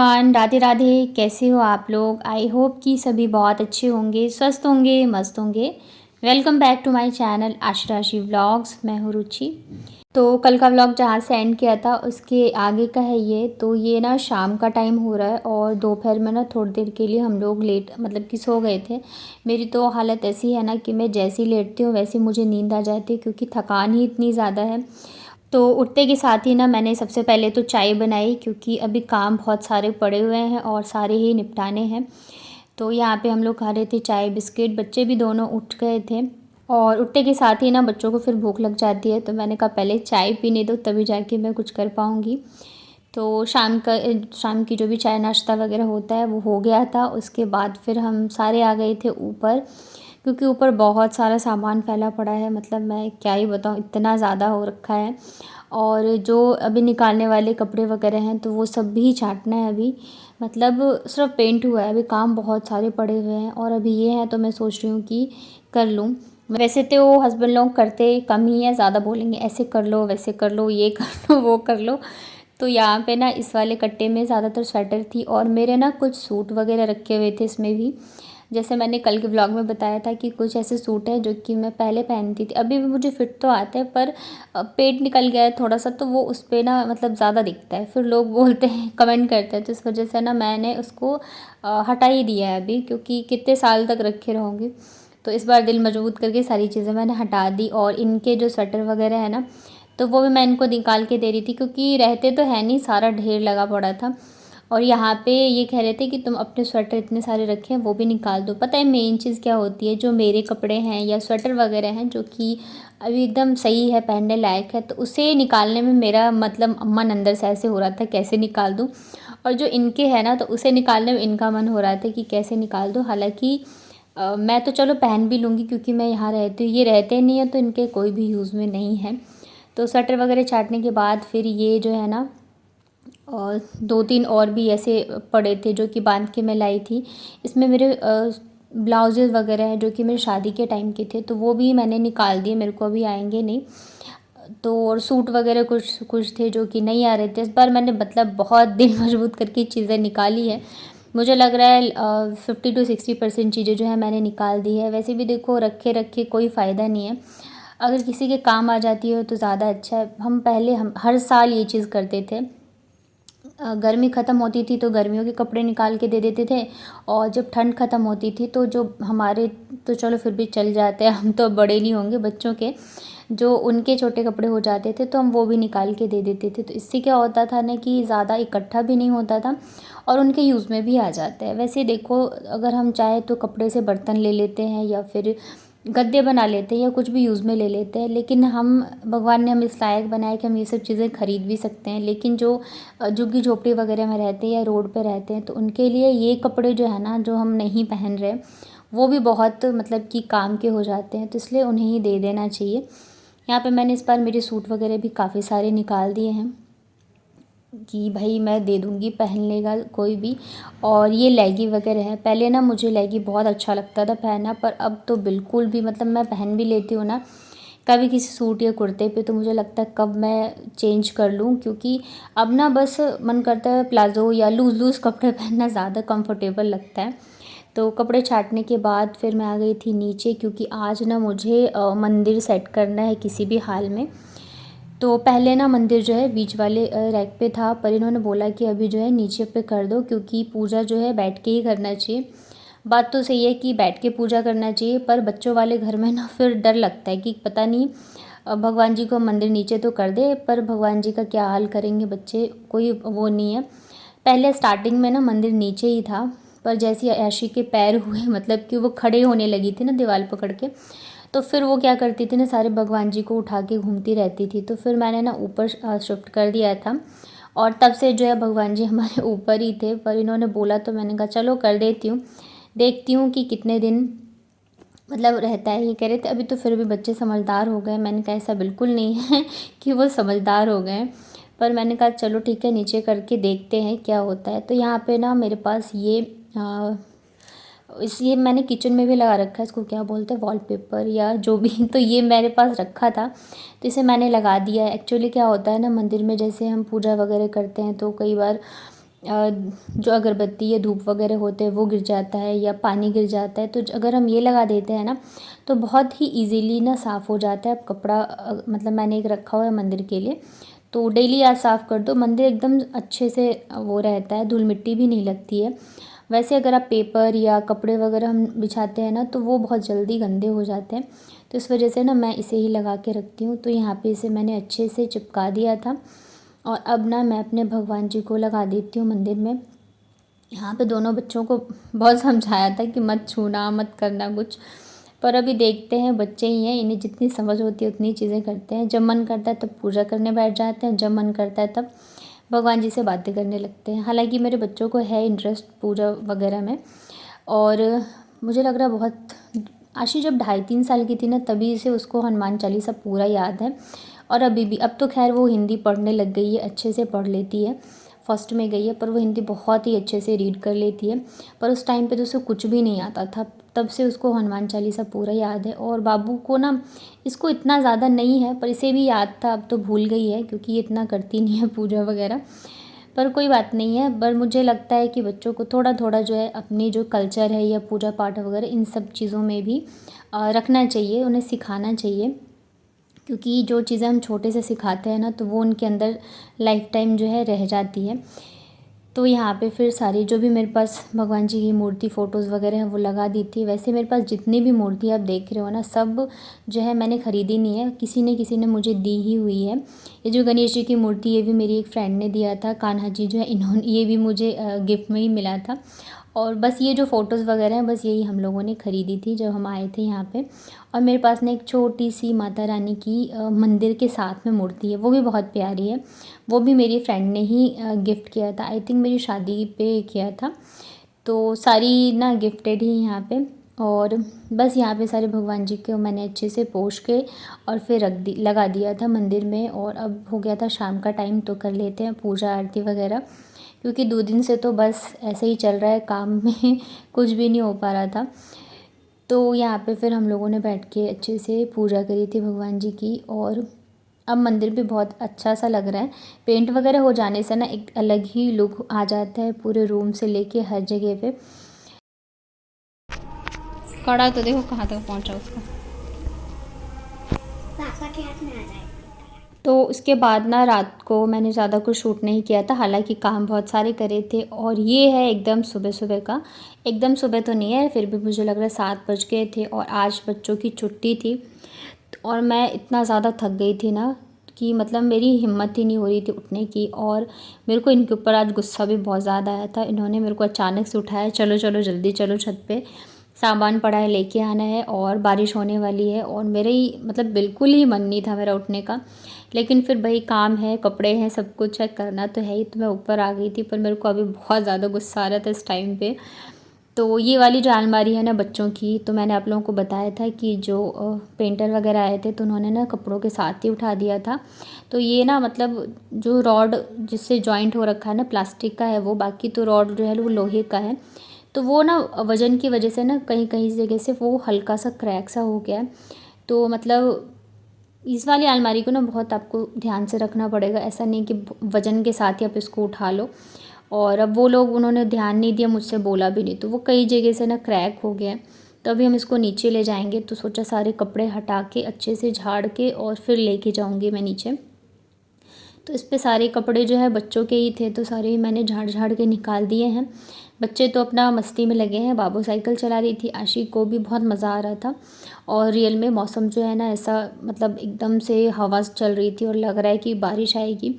Everyone, Radhe Radhe. कैसे हो आप लोग? आई होप कि सभी बहुत अच्छे होंगे, स्वस्थ होंगे, मस्त होंगे। Welcome back to my channel Aashrashi vlogs. मैं हूँ रुचि। तो कल का व्लॉग जहाँ से एंड किया था उसके आगे का है ये। तो ये ना शाम का टाइम हो रहा है और दोपहर में ना थोड़ी देर के लिए हम लोग लेट मतलब कि सो गए थे। मेरी तो हालत ऐसी है ना कि मैं जैसी लेटती हूँ वैसे मुझे नींद आ जाती है, क्योंकि थकान ही इतनी ज़्यादा है। तो उठते के साथ ही ना मैंने सबसे पहले तो चाय बनाई, क्योंकि अभी काम बहुत सारे पड़े हुए हैं और सारे ही निपटाने हैं। तो यहाँ पे हम लोग खा रहे थे चाय बिस्किट। बच्चे भी दोनों उठ गए थे और उठते के साथ ही ना बच्चों को फिर भूख लग जाती है, तो मैंने कहा पहले चाय पीने दो तभी जाके मैं कुछ कर पाऊँगी। तो शाम की जो भी चाय नाश्ता वगैरह होता है वो हो गया था। उसके बाद फिर हम सारे आ गए थे ऊपर, क्योंकि ऊपर बहुत सारा सामान फैला पड़ा है। मतलब मैं क्या ही बताऊँ, इतना ज़्यादा हो रखा है। और जो अभी निकालने वाले कपड़े वगैरह हैं तो वो सब भी छांटना है अभी। मतलब सिर्फ पेंट हुआ है, अभी काम बहुत सारे पड़े हुए हैं और अभी ये है तो मैं सोच रही हूँ कि कर लूँ। वैसे तो हस्बैंड लोग करते कम ही है, ज़्यादा बोलेंगे ऐसे कर लो वैसे कर लो ये कर लो वो कर लो। तो यहाँ पे ना इस वाले कट्टे में ज़्यादातर स्वेटर थी और मेरे ना कुछ सूट वगैरह रखे हुए थे इसमें भी। जैसे मैंने कल के ब्लॉग में बताया था कि कुछ ऐसे सूट है जो कि मैं पहले पहनती थी, अभी भी मुझे फिट तो आता है, पर पेट निकल गया है थोड़ा सा तो वो उस पर ना मतलब ज़्यादा दिखता है, फिर लोग बोलते हैं कमेंट करते हैं। तो इस वजह से ना मैंने उसको हटा ही दिया है अभी, क्योंकि कितने साल तक रखे रहूँगी। तो इस बार दिल मजबूत करके सारी चीज़ें मैंने हटा दी। और इनके जो स्वेटर वगैरह है ना, तो वो भी मैं इनको निकाल के दे रही थी, क्योंकि रहते तो है नहीं, सारा ढेर लगा पड़ा था। और यहाँ पे ये कह रहे थे कि तुम अपने स्वेटर इतने सारे रखे हैं वो भी निकाल दो। पता है मेन चीज़ क्या होती है, जो मेरे कपड़े हैं या स्वेटर वगैरह हैं जो कि अभी एकदम सही है, पहनने लायक है, तो उसे निकालने में मेरा मतलब मन अंदर से ऐसे हो रहा था कैसे निकाल दूँ। और जो इनके हैं ना, तो उसे निकालने में इनका मन हो रहा था कि कैसे निकाल दूँ। हालांकि मैं तो चलो पहन भी लूँगी, क्योंकि मैं यहाँ रहती हूँ, ये रहते नहीं हैं तो इनके कोई भी यूज़ में नहीं है। तो स्वेटर वगैरह छाटने के बाद फिर ये जो है ना, और 2-3 और भी ऐसे पड़े थे जो कि बांध के मैं लाई थी। इसमें मेरे ब्लाउजेज़ वगैरह हैं जो कि मेरी शादी के टाइम के थे, तो वो भी मैंने निकाल दिए, मेरे को अभी आएंगे नहीं। तो और सूट वगैरह कुछ कुछ थे जो कि नहीं आ रहे थे। इस बार मैंने मतलब बहुत दिल मजबूत करके चीज़ें निकाली है। मुझे लग रहा है 50 to 60% चीज़ें जो है मैंने निकाल दी है। वैसे भी देखो रखे रखे कोई फ़ायदा नहीं है, अगर किसी के काम आ जाती है तो ज़्यादा अच्छा है। हम हर साल ये चीज़ करते थे। गर्मी ख़त्म होती थी तो गर्मियों के कपड़े निकाल के दे देते थे, और जब ठंड ख़त्म होती थी तो जो हमारे तो चलो फिर भी चल जाते हैं, हम तो बड़े नहीं होंगे, बच्चों के जो उनके छोटे कपड़े हो जाते थे तो हम वो भी निकाल के दे देते थे। तो इससे क्या होता था ना कि ज़्यादा इकट्ठा भी नहीं होता था और उनके यूज़ में भी आ जाते हैं। वैसे देखो, अगर हम चाहे तो कपड़े से बर्तन ले लेते हैं या फिर गद्दे बना लेते हैं या कुछ भी यूज़ में ले लेते हैं, लेकिन हम भगवान ने हमें इस लायक बनाया कि हम ये सब चीज़ें खरीद भी सकते हैं। लेकिन जो झुग्गी झोपड़ी वगैरह में रहते हैं या रोड पे रहते हैं, तो उनके लिए ये कपड़े जो है ना, जो हम नहीं पहन रहे, वो भी बहुत मतलब कि काम के हो जाते हैं, तो इसलिए उन्हें ही दे देना चाहिए। यहाँ पे मैंने इस बार मेरे सूट वगैरह भी काफ़ी सारे निकाल दिए हैं कि भाई मैं दे दूँगी, पहन लेगा कोई भी। और ये लेगी वगैरह है, पहले ना मुझे लेगी बहुत अच्छा लगता था पहनना, पर अब तो बिल्कुल भी, मतलब मैं पहन भी लेती हूँ ना कभी किसी सूट या कुर्ते पे, तो मुझे लगता है कब मैं चेंज कर लूँ, क्योंकि अब ना बस मन करता है प्लाज़ो या लूज़ लूज़ कपड़े पहनना ज़्यादा कंफर्टेबल लगता है। तो कपड़े छाटने के बाद फिर मैं आ गई थी नीचे, क्योंकि आज ना मुझे मंदिर सेट करना है किसी भी हाल में। तो पहले ना मंदिर जो है बीच वाले रैक पे था, पर इन्होंने बोला कि अभी जो है नीचे पे कर दो, क्योंकि पूजा जो है बैठ के ही करना चाहिए। बात तो सही है कि बैठ के पूजा करना चाहिए, पर बच्चों वाले घर में ना फिर डर लगता है कि पता नहीं भगवान जी को मंदिर नीचे तो कर दे, पर भगवान जी का क्या हाल करेंगे बच्चे, कोई वो नहीं है। पहले स्टार्टिंग में ना मंदिर नीचे ही था, पर जैसे ही आयशी के पैर हुए, मतलब कि वो खड़े होने लगी थी ना दीवार पकड़ के, तो फिर वो क्या करती थी ना, सारे भगवान जी को उठा के घूमती रहती थी। तो फिर मैंने ना ऊपर शिफ्ट कर दिया था, और तब से जो है भगवान जी हमारे ऊपर ही थे, पर इन्होंने बोला तो मैंने कहा चलो कर देती हूँ, देखती हूँ कि कितने दिन मतलब रहता है। ये कह रहे थे अभी तो फिर भी बच्चे समझदार हो गए। मैंने कहा ऐसा बिल्कुल नहीं है कि वो समझदार हो गए, पर मैंने कहा चलो ठीक है नीचे करके देखते हैं क्या होता है। तो यहाँ पे ना मेरे पास ये ये मैंने किचन में भी लगा रखा है, इसको क्या बोलते हैं, वॉलपेपर या जो भी तो ये मेरे पास रखा था, तो इसे मैंने लगा दिया है। एक्चुअली क्या होता है ना, मंदिर में जैसे हम पूजा वगैरह करते हैं तो कई बार जो अगरबत्ती या धूप वगैरह होते हैं वो गिर जाता है या पानी गिर जाता है, तो अगर हम ये लगा देते हैं ना तो बहुत ही इजीली ना साफ़ हो जाता है। अब कपड़ा मतलब मैंने एक रखा हुआ है मंदिर के लिए, तो डेली आप साफ़ कर दो, मंदिर एकदम अच्छे से वो रहता है, धूल मिट्टी भी नहीं लगती है। वैसे अगर आप पेपर या कपड़े वगैरह हम बिछाते हैं ना तो वो बहुत जल्दी गंदे हो जाते हैं, तो इस वजह से ना मैं इसे ही लगा के रखती हूँ। तो यहाँ पे इसे मैंने अच्छे से चिपका दिया था और अब ना मैं अपने भगवान जी को लगा देती हूँ मंदिर में। यहाँ पे दोनों बच्चों को बहुत समझाया था कि मत छूना मत करना कुछ, पर अभी देखते हैं, बच्चे ही हैं, इन्हें जितनी समझ होती है उतनी चीज़ें करते हैं। जब मन करता है तब पूजा करने बैठ जाते हैं, जब मन करता है तब भगवान जी से बातें करने लगते हैं। हालांकि मेरे बच्चों को है इंटरेस्ट पूजा वगैरह में, और मुझे लग रहा है बहुत, आशी जब 2.5-3 साल की थी ना तभी से उसको हनुमान चालीसा पूरा याद है। और अभी भी, अब तो खैर वो हिंदी पढ़ने लग गई है, अच्छे से पढ़ लेती है, फर्स्ट में गई है, पर वो हिंदी बहुत ही अच्छे से रीड कर लेती है। पर उस टाइम पे तो उसे कुछ भी नहीं आता था, तब से उसको हनुमान चालीसा पूरा याद है। और बाबू को ना, इसको इतना ज़्यादा नहीं है पर इसे भी याद था, अब तो भूल गई है क्योंकि ये इतना करती नहीं है पूजा वगैरह। पर कोई बात नहीं है, पर मुझे लगता है कि बच्चों को थोड़ा थोड़ा जो है अपनी जो कल्चर है या पूजा पाठ वगैरह इन सब चीज़ों में भी रखना चाहिए, उन्हें सिखाना चाहिए, क्योंकि जो चीज़ें हम छोटे से सिखाते हैं ना तो वो उनके अंदर लाइफ टाइम जो है रह जाती है। तो यहाँ पे फिर सारी जो भी मेरे पास भगवान जी की मूर्ति फ़ोटोज़ वगैरह हैं वो लगा दी थी। वैसे मेरे पास जितनी भी मूर्ति आप देख रहे हो ना, सब जो है मैंने ख़रीदी नहीं है, किसी ने मुझे दी ही हुई है। ये जो गणेश जी की मूर्ति, ये भी मेरी एक फ्रेंड ने दिया था। कान्हा जी जो है इन्होंने, ये भी मुझे गिफ्ट में ही मिला था। और बस ये जो फ़ोटोज़ वगैरह हैं बस यही हम लोगों ने ख़रीदी थी जब हम आए थे यहाँ पे। और मेरे पास ना एक छोटी सी माता रानी की मंदिर के साथ में मूर्ति है, वो भी बहुत प्यारी है। वो भी मेरी फ्रेंड ने ही गिफ्ट किया था, आई थिंक मेरी शादी पे किया था। तो सारी ना गिफ्टेड ही यहाँ पे। और बस यहाँ पे सारे भगवान जी को मैंने अच्छे से पोंछ के और फिर लगा दिया था मंदिर में। और अब हो गया था शाम का टाइम, तो कर लेते हैं पूजा आरती वगैरह, क्योंकि 2 दिन से तो बस ऐसे ही चल रहा है, काम में कुछ भी नहीं हो पा रहा था। तो यहाँ पे फिर हम लोगों ने बैठ के अच्छे से पूजा करी थी भगवान जी की। और अब मंदिर भी बहुत अच्छा सा लग रहा है, पेंट वगैरह हो जाने से ना एक अलग ही लुक आ जाता है पूरे रूम से लेके हर जगह पे। कड़ा तो देखो कहाँ तक पहुँचा उसका, पापा के हाथ में आ जाएगा। तो उसके बाद ना रात को मैंने ज़्यादा कुछ शूट नहीं किया था, हालांकि काम बहुत सारे करे थे। और ये है एकदम सुबह सुबह का, एकदम सुबह तो नहीं है, फिर भी मुझे लग रहा है 7 बज गए थे और आज बच्चों की छुट्टी थी। और मैं इतना ज़्यादा थक गई थी ना कि मतलब मेरी हिम्मत ही नहीं हो रही थी उठने की। और मेरे को इनके ऊपर आज गुस्सा भी बहुत ज़्यादा आया था, इन्होंने मेरे को अचानक से उठाया, चलो चलो जल्दी चलो छत पे, सामान पड़ा है लेके आना है और बारिश होने वाली है। और मेरे ही मतलब बिल्कुल ही मन नहीं था मेरा उठने का, लेकिन फिर भाई काम है, कपड़े हैं, सब कुछ है, करना तो है ही, तो मैं ऊपर आ गई थी। पर मेरे को अभी बहुत ज़्यादा गुस्सा आ रहा था इस टाइम पे। तो ये वाली जो अलमारी है ना बच्चों की, तो मैंने आप लोगों को बताया था कि जो पेंटर वगैरह आए थे तो उन्होंने ना कपड़ों के साथ ही उठा दिया था। तो ये ना मतलब जो रॉड जिससे जॉइंट हो रखा है ना प्लास्टिक का है वो, बाकी तो रॉड जो है वो लोहे का है। तो वो ना वज़न की वजह से ना कहीं कहीं जगह से वो हल्का सा क्रैक सा हो गया है। तो मतलब इस वाली अलमारी को ना बहुत आपको ध्यान से रखना पड़ेगा, ऐसा नहीं कि वज़न के साथ ही आप इसको उठा लो। और अब वो लोग, उन्होंने ध्यान नहीं दिया, मुझसे बोला भी नहीं, तो वो कई जगह से ना क्रैक हो गया है। तो अभी हम इसको नीचे ले जाएंगे, तो सोचा सारे कपड़े हटा के अच्छे से झाड़ के और फिर लेके जाऊंगी मैं नीचे। तो इस पे सारे कपड़े जो है बच्चों के ही थे, तो सारे ही मैंने झाड़ झाड़ के निकाल दिए हैं। बच्चे तो अपना मस्ती में लगे हैं, बाबू साइकिल चला रही थी, आशी को भी बहुत मज़ा आ रहा था। और रियल में मौसम जो है ना ऐसा मतलब एकदम से हवा चल रही थी और लग रहा है कि बारिश आएगी।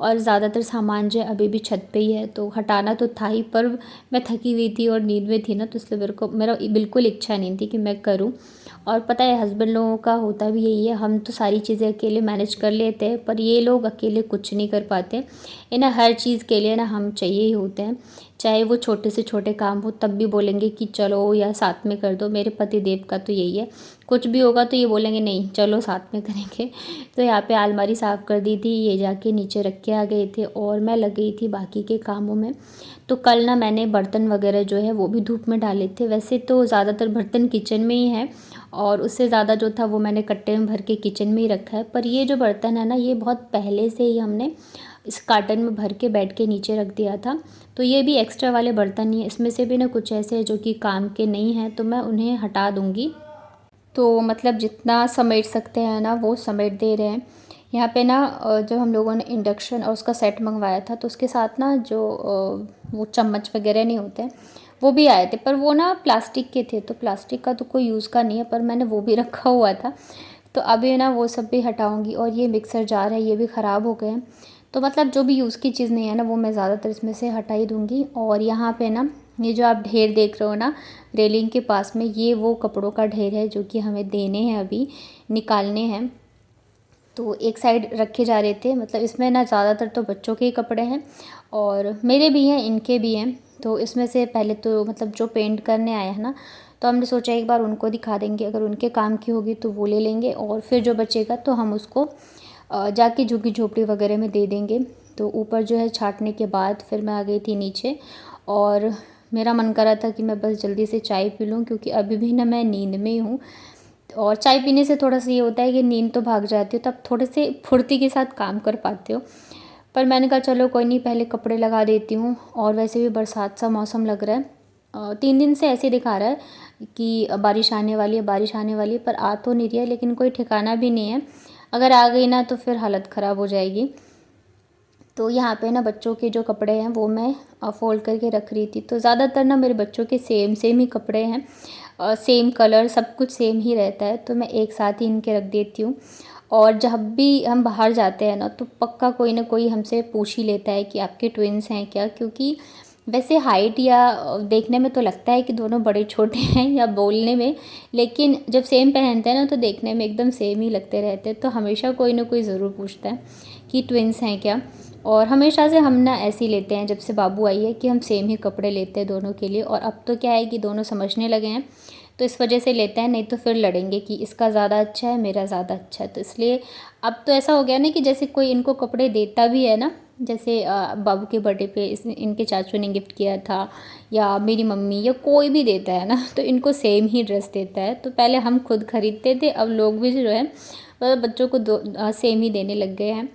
और ज़्यादातर सामान जो है अभी भी छत पे ही है, तो हटाना तो था ही, पर मैं थकी हुई थी और नींद में थी ना, तो इसलिए मेरा बिल्कुल इच्छा नहीं थी कि मैं करूँ। और पता है हस्बैंड लोगों का होता भी यही है, हम तो सारी चीज़ें अकेले मैनेज कर लेते हैं, पर ये लोग अकेले कुछ नहीं कर पाते। इन्हें हर चीज़ के लिए ना हम चाहिए ही होते हैं, चाहे वो छोटे से छोटे काम हो तब भी बोलेंगे कि चलो या साथ में कर दो। मेरे पति देव का तो यही है, कुछ भी होगा तो ये बोलेंगे नहीं चलो साथ में करेंगे। तो यहाँ पे अलमारी साफ़ कर दी थी, ये जाके नीचे रख के आ गए थे और मैं लग गई थी बाकी के कामों में। तो कल ना मैंने बर्तन वगैरह जो है वो भी धूप में डाले थे, वैसे तो ज़्यादातर बर्तन किचन में ही है और उससे ज़्यादा जो था वो मैंने कट्टे में भर के किचन में ही रखा है। पर ये जो बर्तन है ना, ये बहुत पहले से ही हमने इस कार्टन में भर के बेड के नीचे रख दिया था। तो ये भी एक्स्ट्रा वाले बर्तन ही है, इसमें से भी ना कुछ ऐसे जो कि काम के नहीं हैं, तो मैं उन्हें हटा दूँगी। तो मतलब जितना समेट सकते हैं ना वो समेट दे रहे हैं। यहाँ पे ना जब हम लोगों ने इंडक्शन और उसका सेट मंगवाया था तो उसके साथ ना जो वो चम्मच वगैरह नहीं होते वो भी आए थे, पर वो ना प्लास्टिक के थे, तो प्लास्टिक का तो कोई यूज़ का नहीं है, पर मैंने वो भी रखा हुआ था। तो अभी ना वो सब भी हटाऊँगी। और ये मिक्सर जार है, ये भी ख़राब हो गए हैं, तो मतलब जो भी यूज़ की चीज़ नहीं है ना वो मैं ज़्यादातर इसमें से हटा ही दूँगी। और यहाँ पे ना ये जो आप ढेर देख रहे हो ना रेलिंग के पास में, ये वो कपड़ों का ढेर है जो कि हमें देने हैं, अभी निकालने हैं। तो एक साइड रखे जा रहे थे, मतलब इसमें ना ज़्यादातर तो बच्चों के ही कपड़े हैं और मेरे भी हैं, इनके भी हैं। तो इसमें से पहले तो मतलब जो पेंट करने आए हैं ना, तो हमने सोचा एक बार उनको दिखा देंगे, अगर उनके काम की होगी तो वो ले लेंगे, और फिर जो बचेगा तो हम उसको जाके झुग्गी झोपड़ी वगैरह में दे देंगे। तो ऊपर जो है छाटने के बाद फिर मैं आ गई थी नीचे, और मेरा मन कर रहा था कि मैं बस जल्दी से चाय पी लूँ, क्योंकि अभी भी ना मैं नींद में ही हूँ। और चाय पीने से थोड़ा सा ये होता है कि नींद तो भाग जाती हो, तब थोड़े से फुर्ती के साथ काम कर पाते हो। पर मैंने कहा चलो कोई नहीं, पहले कपड़े लगा देती हूँ। और वैसे भी बरसात सा मौसम लग रहा है, 3 दिन से ऐसे दिखा रहा है कि बारिश आने वाली है, बारिश आने वाली है, पर आ तो नहीं रही है, लेकिन कोई ठिकाना भी नहीं है। अगर आ गई ना तो फिर हालत ख़राब हो जाएगी। तो यहाँ पे ना बच्चों के जो कपड़े हैं वो मैं फ़ोल्ड करके रख रही थी। तो ज़्यादातर ना मेरे बच्चों के सेम सेम ही कपड़े हैं, सेम कलर सब कुछ सेम ही रहता है, तो मैं एक साथ ही इनके रख देती हूँ। और जब भी हम बाहर जाते हैं ना तो पक्का कोई ना कोई हमसे पूछ ही लेता है कि आपके ट्विन्स हैं क्या, क्योंकि वैसे हाइट या देखने में तो लगता है कि दोनों बड़े छोटे हैं या बोलने में, लेकिन जब सेम पहनते हैं ना तो देखने में एकदम सेम ही लगते रहते हैं। तो हमेशा कोई ना कोई ज़रूर पूछता है कि ट्विन्स हैं क्या। और हमेशा से हम ना ऐसे ही लेते हैं, जब से बाबू आई है, कि हम सेम ही कपड़े लेते हैं दोनों के लिए। और अब तो क्या है कि दोनों समझने लगे हैं, तो इस वजह से लेते हैं, नहीं तो फिर लड़ेंगे कि इसका ज़्यादा अच्छा है, मेरा ज़्यादा अच्छा है। तो इसलिए अब तो ऐसा हो गया ना कि जैसे कोई इनको कपड़े देता भी है ना, जैसे बाबू के बर्थडे पे इनके चाचू ने गिफ्ट किया था, या मेरी मम्मी या कोई भी देता है ना, तो इनको सेम ही ड्रेस देता है। तो पहले हम खुद खरीदते थे, अब लोग भी जो है मतलब बच्चों को सेम ही देने लग गए हैं।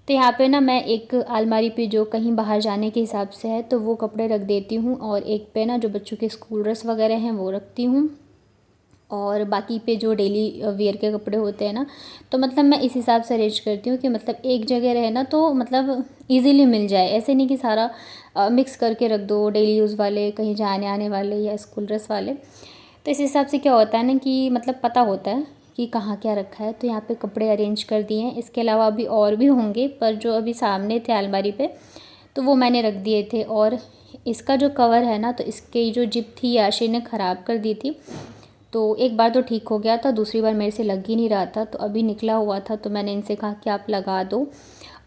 तो यहाँ पे ना मैं एक अलमारी पे जो कहीं बाहर जाने के हिसाब से है तो वो कपड़े रख देती हूँ, और एक पे ना जो बच्चों के स्कूल ड्रेस वगैरह हैं वो रखती हूँ, और बाकी पे जो डेली वेयर के कपड़े होते हैं ना, तो मतलब मैं इस हिसाब से अरेंज करती हूँ कि मतलब एक जगह रहे ना, तो मतलब इजीली मिल जाए। ऐसे नहीं कि सारा मिक्स करके रख दो, डेली यूज़ वाले, कहीं जाने आने वाले, या स्कूल ड्रेस वाले। तो इस हिसाब से क्या होता है ना कि मतलब पता होता है कि कहाँ क्या रखा है। तो यहाँ पे कपड़े अरेंज कर दिए हैं, इसके अलावा अभी और भी होंगे, पर जो अभी सामने थे अलमारी पे तो वो मैंने रख दिए थे। और इसका जो कवर है ना, तो इसकी जो जिप थी याशी ने ख़राब कर दी थी, तो एक बार तो ठीक हो गया था, दूसरी बार मेरे से लग ही नहीं रहा था, तो अभी निकला हुआ था, तो मैंने इनसे कहा कि आप लगा दो।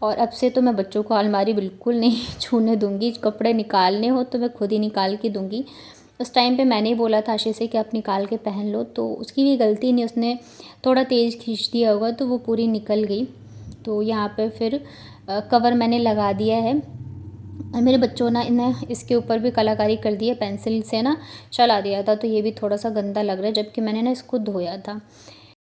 और अब से तो मैं बच्चों को अलमारी बिल्कुल नहीं छूने दूँगी, कपड़े निकालने हो तो मैं खुद ही निकाल के दूँगी। उस टाइम पे मैंने ही बोला था आशीष से कि आप निकाल के पहन लो, तो उसकी भी गलती नहीं, उसने थोड़ा तेज़ खींच दिया होगा तो वो पूरी निकल गई। तो यहाँ पे फिर कवर मैंने लगा दिया है। और मेरे बच्चों ने इसके ऊपर भी कलाकारी कर दी है, पेंसिल से ना चला दिया था, तो ये भी थोड़ा सा गंदा लग रहा है, जबकि मैंने ना इसको धोया था।